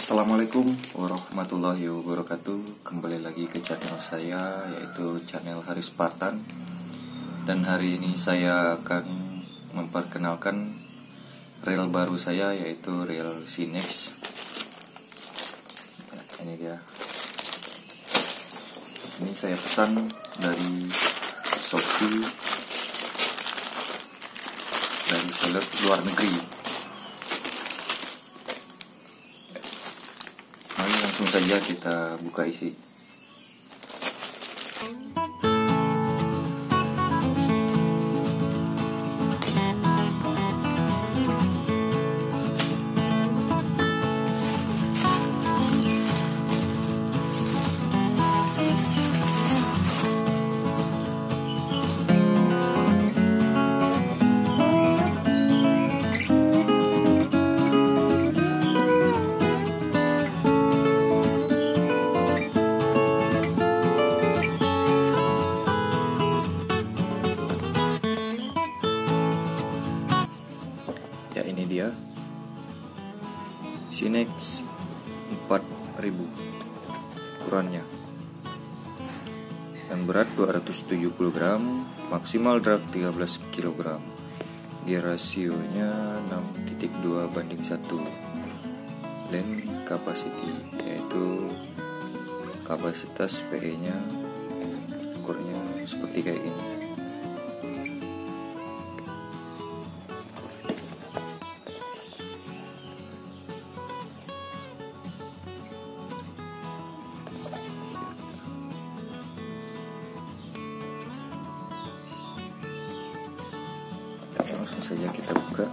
Assalamualaikum warahmatullahi wabarakatuh. Kembali lagi ke channel saya, yaitu channel Haris Spartan. Dan hari ini saya akan memperkenalkan reel baru saya, yaitu reel Sinex. Ini dia. Ini saya pesan dari Shopee, dari seller luar negeri. Langsung saja kita buka isi. Ya, ini dia Sinex 4000 ukurannya, dan berat 270 gram, maksimal drag 13 kg. Gear rasionya 6.2:1. Lane capacity, yaitu kapasitas PE nya ukurnya seperti kayak ini. Langsung saja kita buka.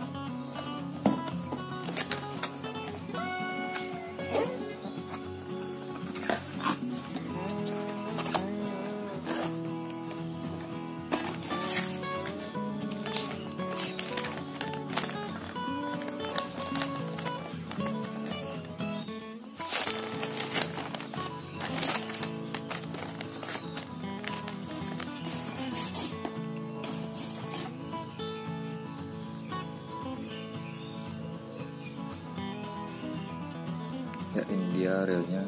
Ya, ini dia reelnya.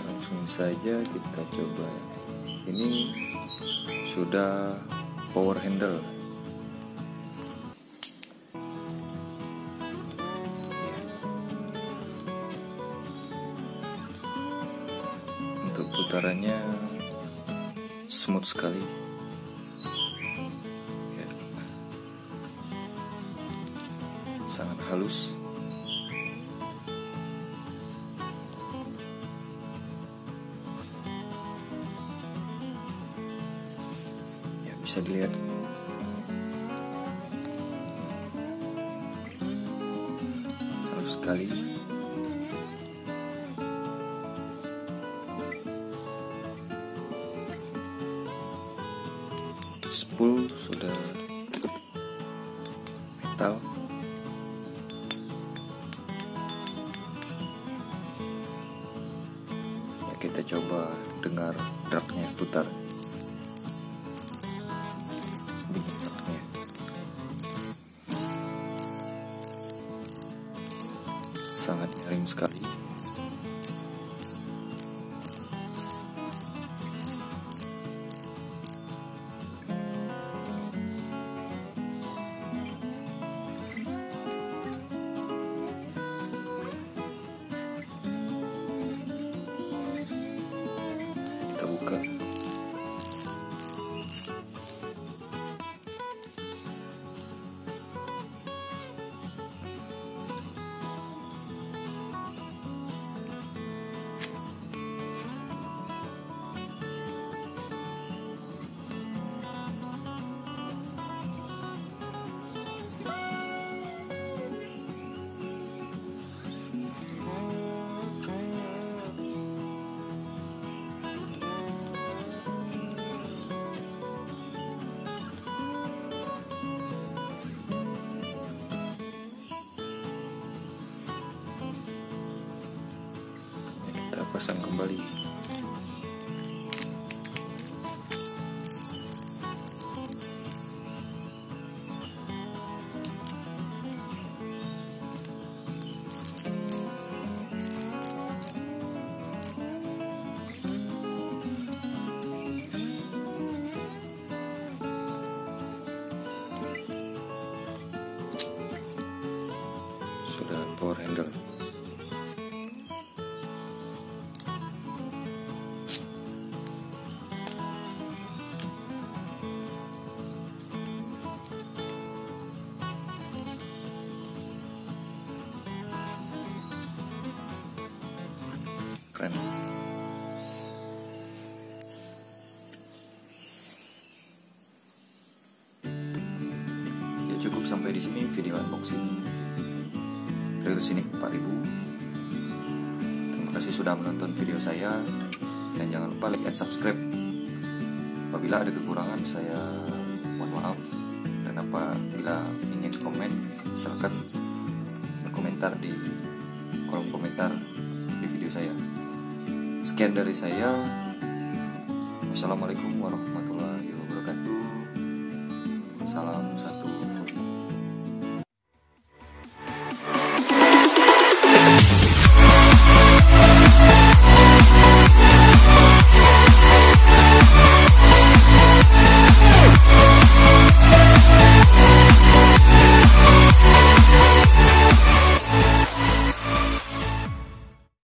Langsung saja kita coba. Ini sudah power handle. Untuk putarannya smooth sekali ya. Sangat halus. Ya, bisa dilihat. Halus sekali. Spool sudah metal. Ya, kita coba dengar dragnya putar. Bunyi dragnya sangat nyaring sekali. Kita buka. kembali. Sudah power handle. Keren. Ya cukup sampai di sini video unboxing Trail Scenic 4000. Terima kasih sudah menonton video saya, dan jangan lupa like dan subscribe. Apabila ada kekurangan saya mohon maaf, dan apabila ingin komen silakan berkomentar di kolom komentar di video saya. Sekian dari saya. Wassalamualaikum warahmatullahi wabarakatuh. Salam satu.